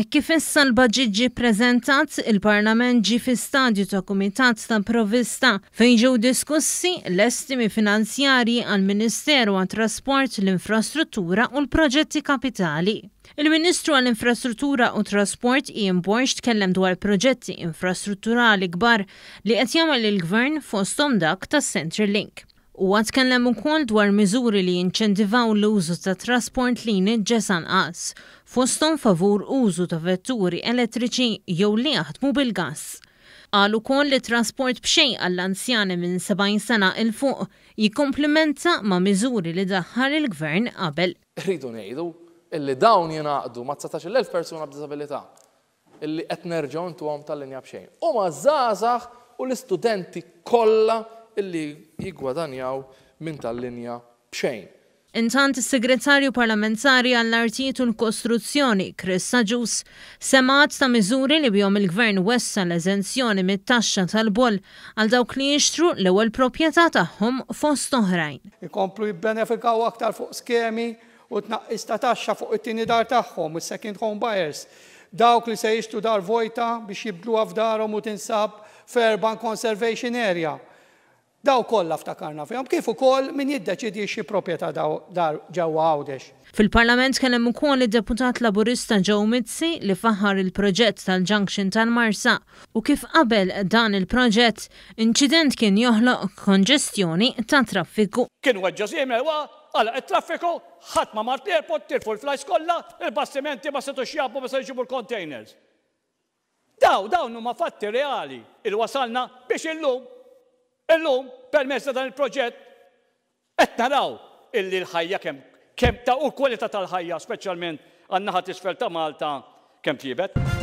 Kif issa l-budget ġie ppreżentat, il-Parlament ġie fi stadju ta' kumitat ta' provvista fejn ġew diskussi l-estimi finanzjarji għall-Ministeru għat-Trasport, l-Infrastruttura u l-Proġetti Kapitali. Il-Ministru għall-Infrastruttura u t-Trasport Ian Borg tkellem dwar proġetti infrastrutturali kbar li qed jagħmel il-Gvern fosthom dak tas-Central Link. U tkellem ukoll dwar miżuri li jinċentivaw l-użu tat-trasport li jniġġes anqas, fosthom favur użu ta' vetturi elettriċi jew li jaħdmu bil-gass. Qal ukoll li trasport b'xejn għall-anzjani minn 70 sena il fuq jikkomplimenta ma' miżuri li daħħal il-Gvern qabel. Rridu ngħidu illi dawn jingħaqdu ma' 19,000 persuna b'diżabilità illi qed nerġgħu ntuhom tal-linja b'xejn. U ma' żgħażagħ u l-istudenti kollha illi jiggwadanjaw minn tal-linja b'xejn. Intant is-Segretarju Parlamentari għall-Artijiet u l-Kostruzzjoni, Chris Saġus, semat ta' miżuri li bihom il-Gvern wessa l-eżenzjoni mit-taxxa tal-boll għal dawk li jixtru l-ewwel proprjetà tagħhom fost oħrajn. Ikomplu jibbenefikaw aktar fuq skemi u tnaqqis ta' taxxa fuq it-tieni dar tagħhom, is-second home buyers. Dawk li se jixtru dar vojta biex jibdluha f'darhom u tinsab f'urban conservation area. Daw kollha ftakarna fihom kif ukoll min jiddeċidi xi proprjetà dar ġewwa Għawdex. Fil-Parlament kellem ukoll id-deputat Laburista Joe Mizzi li faħħar il-proġett tal-Junction tal-Marsa u kif qabel dan il-proġett inċident kien joħloq konġestjoni ta' traffiku. Kien weġġa jemlewa għala it-traffiku ħadd ma mart l-airport tirfu l-flajs kollha, il-bastimenti ma setux jabbu ma se jġibu l-containers. Dawn huma fatti reali il-wasalna biex Illum, permezz ta' dan il-proġett, qed naraw illi l-ħajja kemm ta' u l-kwalità tal-ħajja, speċjalment għan-naħa t'isfel ta' Malta, kemm tiebet.